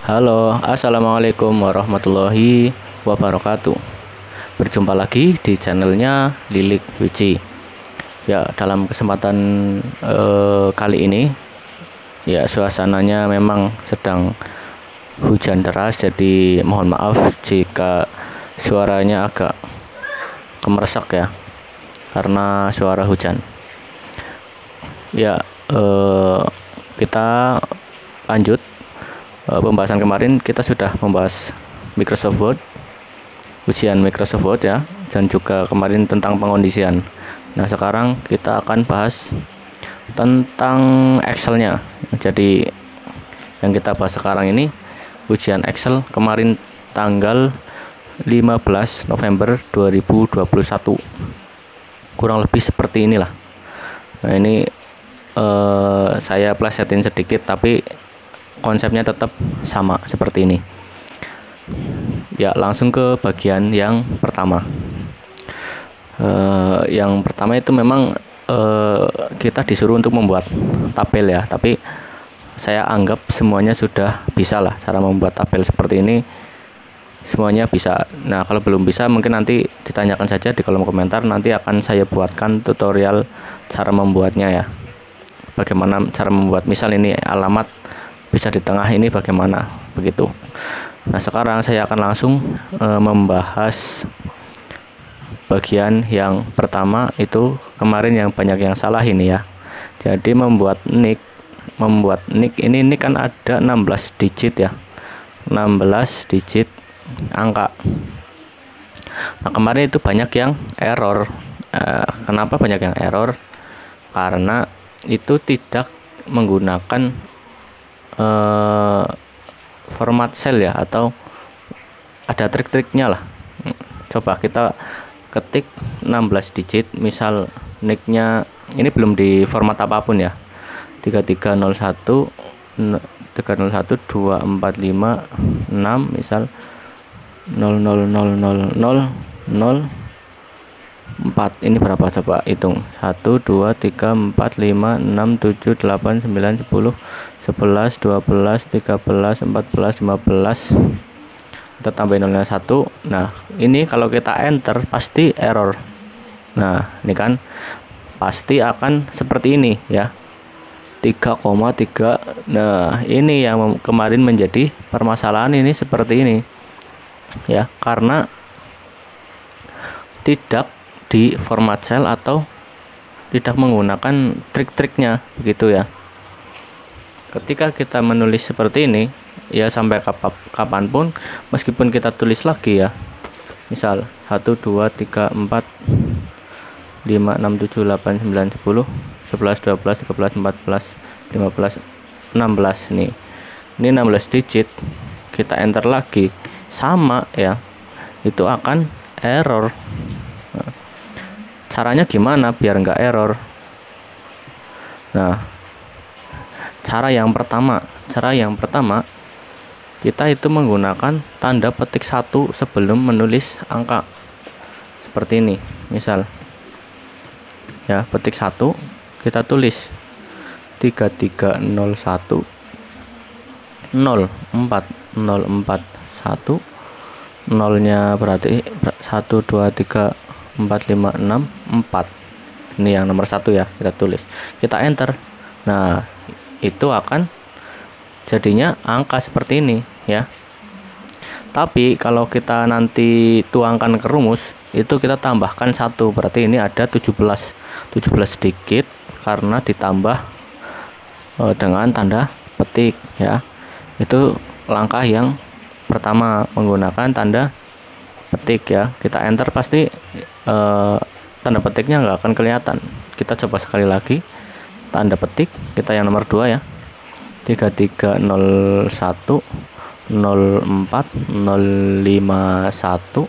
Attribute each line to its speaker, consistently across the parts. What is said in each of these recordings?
Speaker 1: Halo, assalamualaikum warahmatullahi wabarakatuh. Berjumpa lagi di channelnya Lilik Wiji. Ya, dalam kesempatan kali ini, ya suasananya memang sedang hujan deras, jadi mohon maaf jika suaranya agak kemeresak ya, karena suara hujan. Ya, kita lanjut. Pembahasan kemarin kita sudah membahas Microsoft Word, ujian Microsoft Word ya, dan juga kemarin tentang pengondisian. Nah, sekarang kita akan bahas tentang Excel-nya. Jadi yang kita bahas sekarang ini ujian Excel kemarin tanggal 15 November 2021. Kurang lebih seperti inilah. Nah, ini saya plesetin sedikit, tapi konsepnya tetap sama seperti ini. Ya, langsung ke bagian yang pertama. Yang pertama itu memang kita disuruh untuk membuat tabel ya, tapi saya anggap semuanya sudah bisa lah cara membuat tabel seperti ini. Semuanya bisa. Nah, kalau belum bisa mungkin nanti ditanyakan saja di kolom komentar, nanti akan saya buatkan tutorial cara membuatnya ya. Bagaimana cara membuat, misal ini alamat bisa di tengah, ini bagaimana begitu. Nah, sekarang saya akan langsung membahas bagian yang pertama. Itu kemarin yang banyak yang salah ini ya. Jadi membuat nick ini kan ada 16 digit ya, 16 digit angka. Nah, kemarin itu banyak yang error. Kenapa banyak yang error? Karena itu tidak menggunakan format cell ya, atau ada trik-triknya lah. Coba kita ketik 16 digit, misal nicknya ini belum di format apapun ya, 3301 301 245 6, misal 0000004. Ini berapa, coba hitung. 1 2 3 4 5 6 7 8 9 10 11 12 13 14 15. Kita tambahin nolnya 1. Nah, ini kalau kita enter pasti error. Nah, ini kan pasti akan seperti ini ya, 3,3. Nah, ini yang kemarin menjadi permasalahan, ini seperti ini ya, karena tidak di format cell atau tidak menggunakan trik-triknya begitu ya. Ketika kita menulis seperti ini ya, sampai kapanpun meskipun kita tulis lagi ya, misal 1 2 3 4 5 6 7 8 9 10 11 12 13 14 15 16 nih. Ini 16 digit, kita enter lagi sama ya, itu akan error. Nah, caranya gimana biar nggak error? Nah, cara yang pertama kita itu menggunakan tanda petik 1 sebelum menulis angka seperti ini. Misal ya, petik 1, kita tulis 3301 0401, nolnya berarti 1 2 3 4 5 6 4. Ini yang nomor 1 ya, kita tulis, kita enter. Nah, itu akan jadinya angka seperti ini ya. Tapi kalau kita nanti tuangkan ke rumus, itu kita tambahkan 1, berarti ini ada 17 sedikit karena ditambah dengan tanda petik ya. Itu langkah yang pertama, menggunakan tanda petik ya. Kita enter pasti tanda petiknya nggak akan kelihatan. Kita coba sekali lagi, tanda petik kita yang nomor 2 ya, 3301 04 051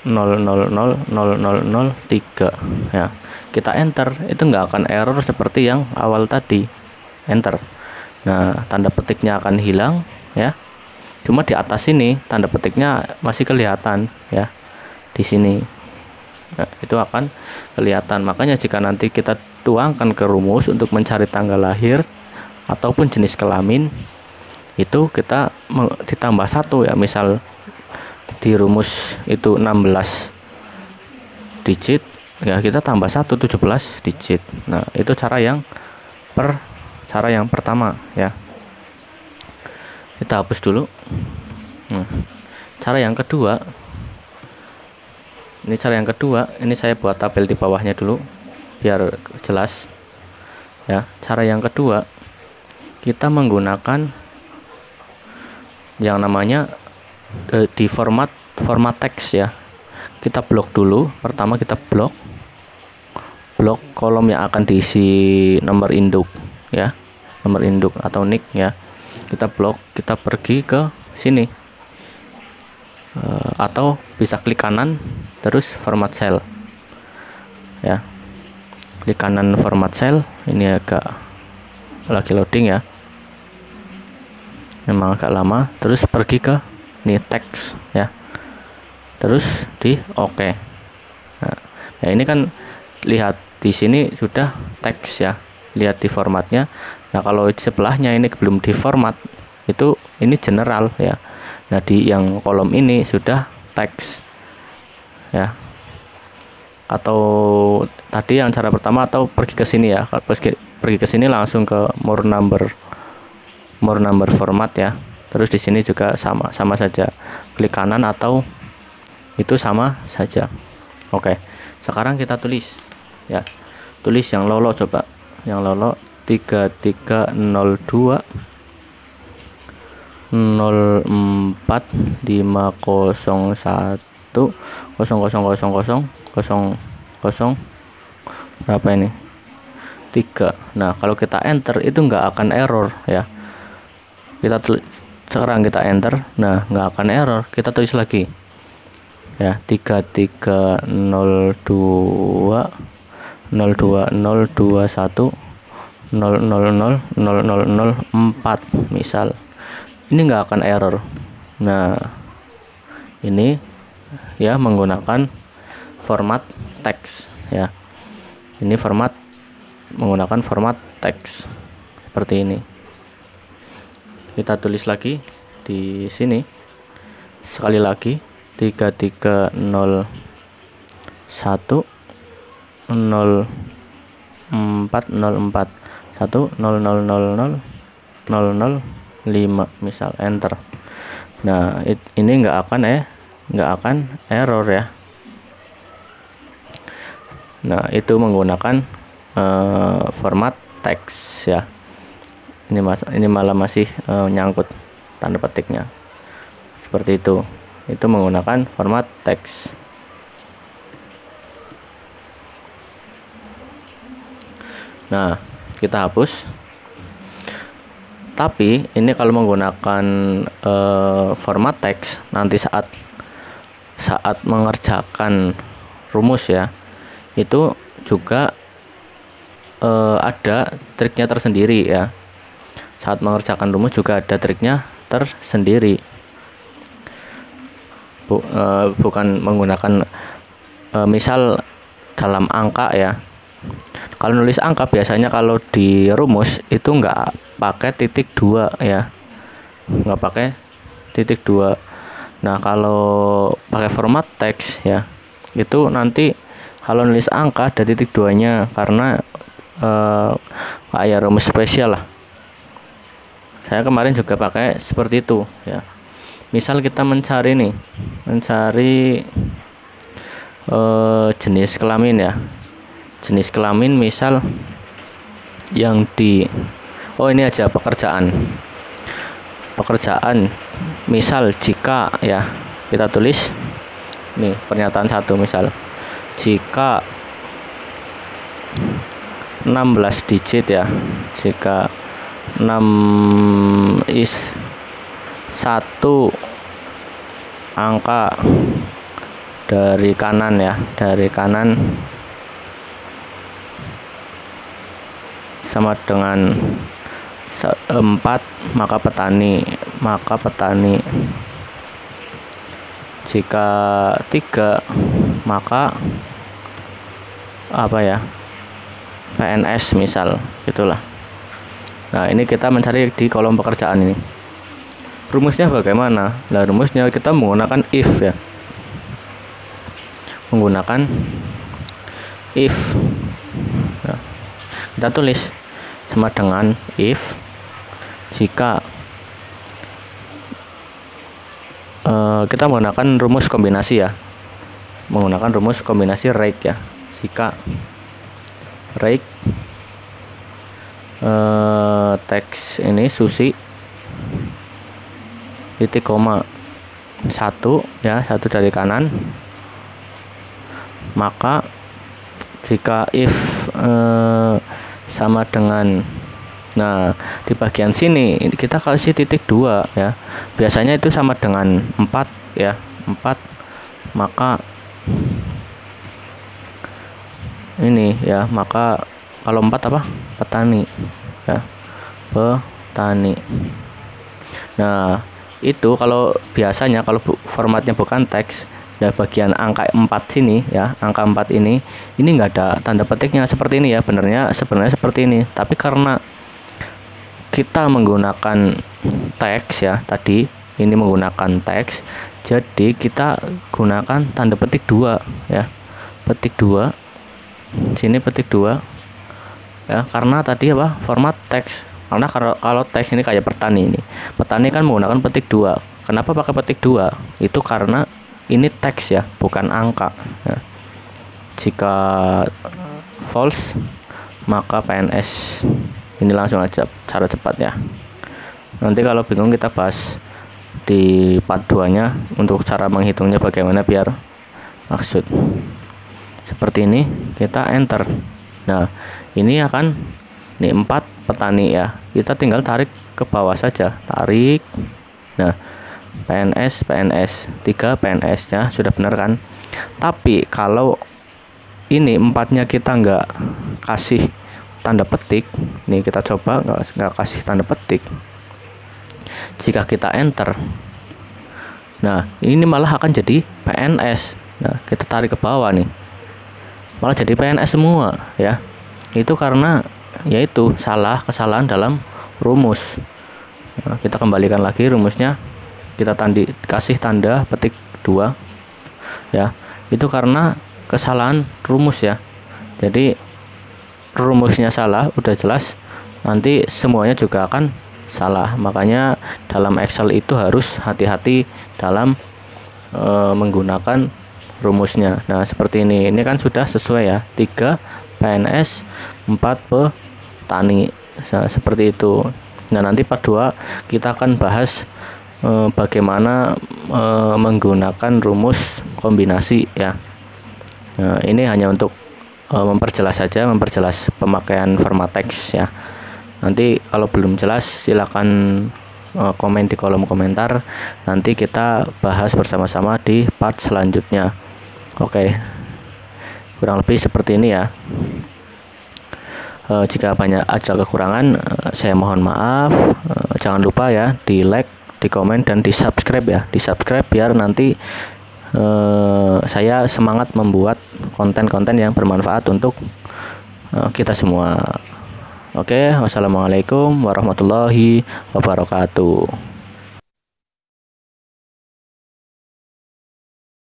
Speaker 1: 0000003 ya. Kita enter, itu nggak akan error seperti yang awal tadi, enter. Nah, tanda petiknya akan hilang ya, cuma di atas sini tanda petiknya masih kelihatan ya, di sini. Nah, itu akan kelihatan. Makanya jika nanti kita tuangkan ke rumus untuk mencari tanggal lahir ataupun jenis kelamin, itu kita ditambah 1 ya, misal di rumus itu 16 digit ya, kita tambah 1 17 digit. Nah, itu cara yang pertama ya. Kita hapus dulu. Nah, cara yang kedua, ini saya buat tabel di bawahnya dulu biar jelas ya. Cara yang kedua, kita menggunakan yang namanya di format teks ya. Kita blok dulu. Pertama kita blok kolom yang akan diisi nomor induk ya, nomor induk atau nick ya. Kita blok, kita pergi ke sini atau bisa klik kanan terus format cell ya. Klik kanan format cell. Ini agak lagi loading ya, memang agak lama. Terus pergi ke ini teks ya, terus di oke. Nah, ini kan lihat di sini sudah teks ya, lihat di formatnya. Nah, kalau di sebelahnya ini belum di format, itu ini general ya. Nah, di yang kolom ini sudah teks ya. Atau tadi yang cara pertama, atau pergi ke sini ya, pergi ke sini langsung ke more number format ya. Terus di sini juga sama saja, klik kanan atau itu sama saja. Oke, sekarang kita tulis ya, tulis yang lolo, coba yang lolo 3302 04 501 0000 berapa ini 3. Nah, kalau kita enter itu nggak akan error ya. Sekarang kita enter, nah nggak akan error. Kita tulis lagi ya, 3302 02021 000004 misal. Ini nggak akan error. Nah, ini ya menggunakan format teks ya. Ini menggunakan format teks seperti ini. Kita tulis lagi di sini sekali lagi 3301 0404 1000005 misal, enter. Nah, ini nggak akan error ya. Nah, itu menggunakan format teks ya. Ini malah masih nyangkut tanda petiknya seperti itu. Itu menggunakan format teks. Nah, kita hapus. Tapi ini kalau menggunakan format teks, nanti saat mengerjakan rumus ya, itu juga ada triknya tersendiri ya. Saat mengerjakan rumus juga ada triknya tersendiri. Bukan menggunakan misal dalam angka ya. Kalau nulis angka biasanya kalau di rumus itu nggak pakai titik 2 ya, nggak pakai titik 2. Nah, kalau pakai format teks ya, itu nanti kalau nulis angka ada titik 2-nya karena kayak rumus spesial lah. Saya kemarin juga pakai seperti itu ya. Misal kita mencari jenis kelamin ya. Jenis kelamin misal yang ini aja pekerjaan misal jika ya, kita tulis nih pernyataan 1 misal, jika 16 digit ya, jika 6 is 1 angka dari kanan ya, dari kanan sama dengan 4, maka petani jika 3 maka apa ya, PNS misal gitulah. Nah, ini kita mencari di kolom pekerjaan ini rumusnya bagaimana? Nah, rumusnya kita menggunakan if ya. Menggunakan if. Nah, kita tulis sama dengan if jika kita menggunakan rumus kombinasi ya. Menggunakan rumus kombinasi rake ya. Jika rake teks ini Susi titik koma 1 ya, 1 dari kanan, maka jika if sama dengan, nah di bagian sini kita kasih titik 2 ya, biasanya itu sama dengan 4 ya, 4, maka ini ya, maka kalau 4 apa? Petani ya, petani. Nah itu kalau biasanya kalau formatnya bukan teks, dan bagian angka 4 sini ya, angka 4 ini nggak ada tanda petiknya seperti ini ya, sebenarnya seperti ini, tapi karena kita menggunakan teks ya, tadi ini menggunakan teks, jadi kita gunakan tanda petik 2 ya, petik 2 sini, petik 2 ya, karena tadi apa, format teks. Karena kalau teks ini kayak petani, ini petani kan menggunakan petik 2. Kenapa pakai petik 2? Itu karena ini teks ya, bukan angka ya. Jika false maka PNS. Ini langsung aja cara cepat ya. Nanti kalau bingung kita bahas di part 2 nya untuk cara menghitungnya bagaimana biar maksud. Seperti ini, kita enter. Nah ini akan nih 4 petani ya, kita tinggal tarik ke bawah saja, tarik. Nah PNS 3 PNS nya sudah benar kan. Tapi kalau ini 4-nya kita nggak kasih tanda petik, nih kita coba nggak kasih tanda petik, jika kita enter, nah ini malah akan jadi PNS. Nah kita tarik ke bawah nih, malah jadi PNS semua ya. Itu karena yaitu kesalahan dalam rumus. Nah, kita kembalikan lagi rumusnya, kita kasih tanda petik 2 ya, itu karena kesalahan rumus ya. Jadi rumusnya salah, udah jelas nanti semuanya juga akan salah. Makanya dalam Excel itu harus hati-hati dalam menggunakan rumusnya. Nah seperti ini kan sudah sesuai ya, 3 PNS 4 petani, seperti itu. Nah nanti part 2 kita akan bahas bagaimana menggunakan rumus kombinasi ya. Nah, ini hanya untuk memperjelas saja, memperjelas pemakaian format teks ya. Nanti kalau belum jelas silakan komen di kolom komentar, nanti kita bahas bersama-sama di part selanjutnya. Oke, kurang lebih seperti ini ya. Jika banyak ada kekurangan, saya mohon maaf. Jangan lupa ya di like, di komen, dan di subscribe ya, di subscribe biar nanti saya semangat membuat konten-konten yang bermanfaat untuk kita semua. Oke, wassalamualaikum warahmatullahi wabarakatuh.